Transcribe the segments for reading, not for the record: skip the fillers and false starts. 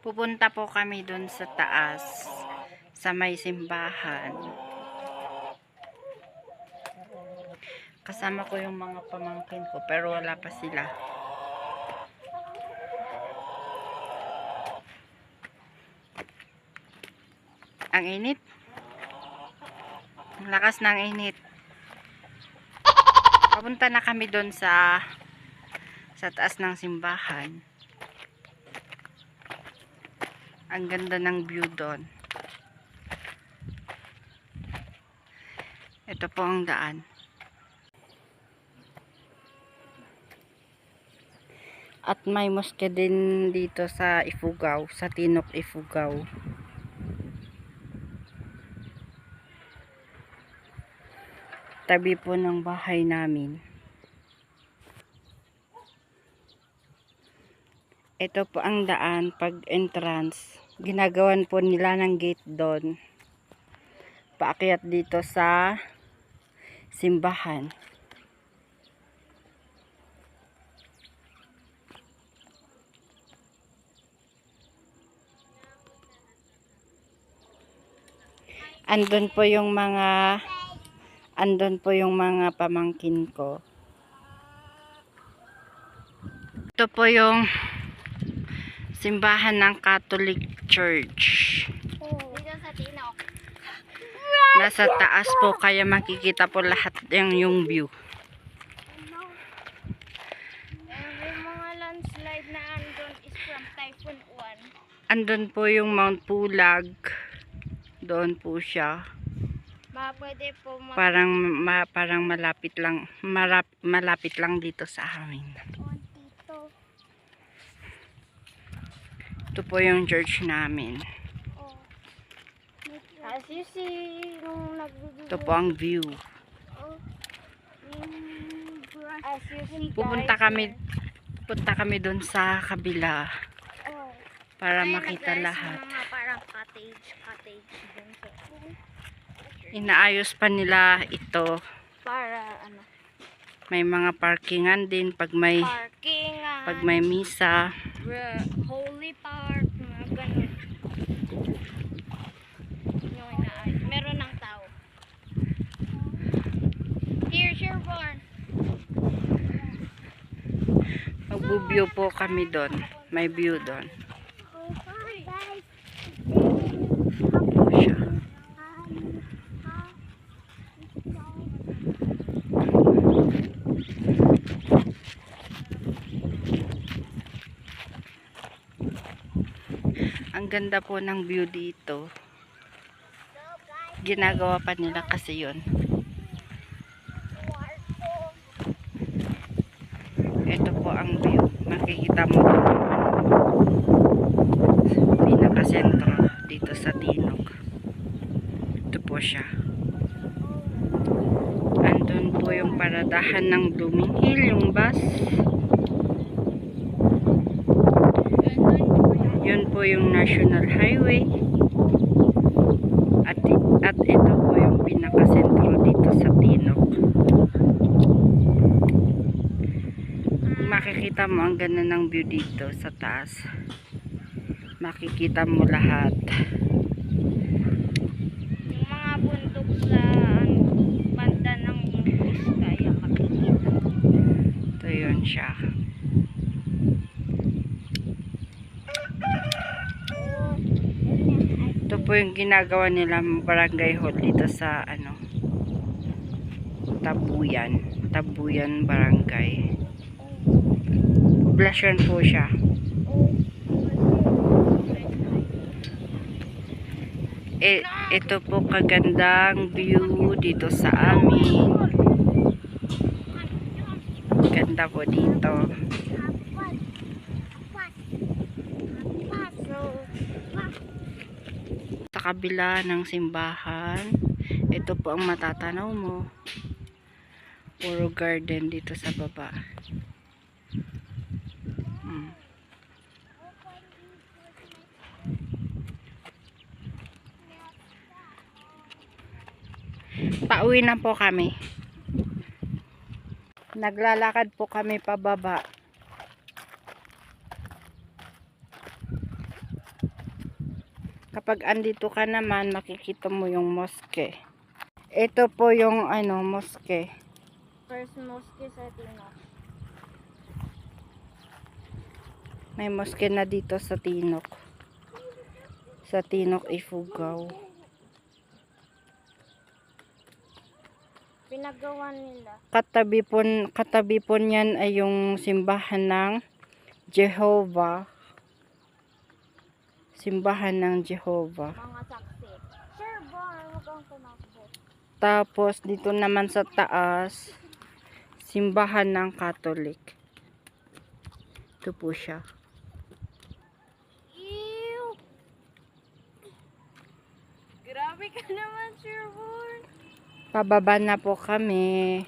Pupunta po kami dun sa taas, sa may simbahan. Kasama ko yung mga pamangkin ko, pero wala pa sila. Ang init. Ang lakas ng init. Papunta na kami dun sa taas ng simbahan. Ang ganda ng view doon. Ito po ang daan. At may moske din dito sa Ifugao, sa Tinok Ifugao. Tabi po ng bahay namin. Ito po ang daan pag entrance. Ginagawan po nila ng gate doon. Paakyat dito sa simbahan. Andun po yung mga pamangkin ko. Ito po yung simbahan ng Catholic Church. Dito sa Tinok. Nasa taas po, kaya makikita po lahat yung view. Yung mga landslide na andun is from Typhoon 1. Andun po yung Mount Pulag. Doon po siya. Pwede po Parang malapit lang dito sa amin. dito. Ito po yung church namin. Oh. As you see, nung Ito po ang view. as you see, Pupunta kami doon sa kabila para makita lahat. Mga parang cottage dun sa Inaayos pa nila ito. para ano, May mga parkingan din pag may misa. holy park, mga ganun. Yung inaayos. Meron ng tao. Here's your barn. Mag-view po kami doon. May view doon. Po siya. Ang ganda po ng view dito. Ginagawa pa nila kasi yun. Ito po ang view. Makikita mo pinakasentro dito sa Tinok. Ito po siya. Andun po yung paradahan ng Blooming Hill, yung bus. Yun po yung National Highway. At ito po yung pinakasentro dito sa Tinok. Makikita mo ang ganda ng view dito sa taas. Makikita mo lahat. Yung mga bundok sa banda ng Biskaya makikita. Ito yun siya. Ito po yung ginagawa nila barangay hall dito sa Tabuyan Barangay. Poblasyon po siya. Ito po kagandang view dito sa amin. Ganda po dito. Sa kabila ng simbahan, ito po ang matatanaw mo. Puro garden dito sa baba. Pauwi na po kami. Naglalakad po kami pababa. Kapag andito ka naman, makikita mo yung mosque. Ito po yung mosque. First mosque sa Tinok. May mosque na dito sa Tinok. Sa Tinok, Ifugao. Pinagawa nila. Katabi po niyan ay yung simbahan ng Jehovah. Simbahan ng Jehovah. Mga saksi. Sir, huwag kang tumakbo. Tapos dito naman sa taas, simbahan ng Catholic. Ito po siya. Ew! Grabe ka naman, Sir Boy. Pababa na po kami.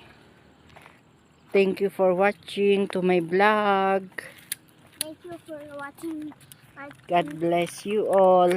Thank you for watching to my vlog. Thank you for watching. God bless you all.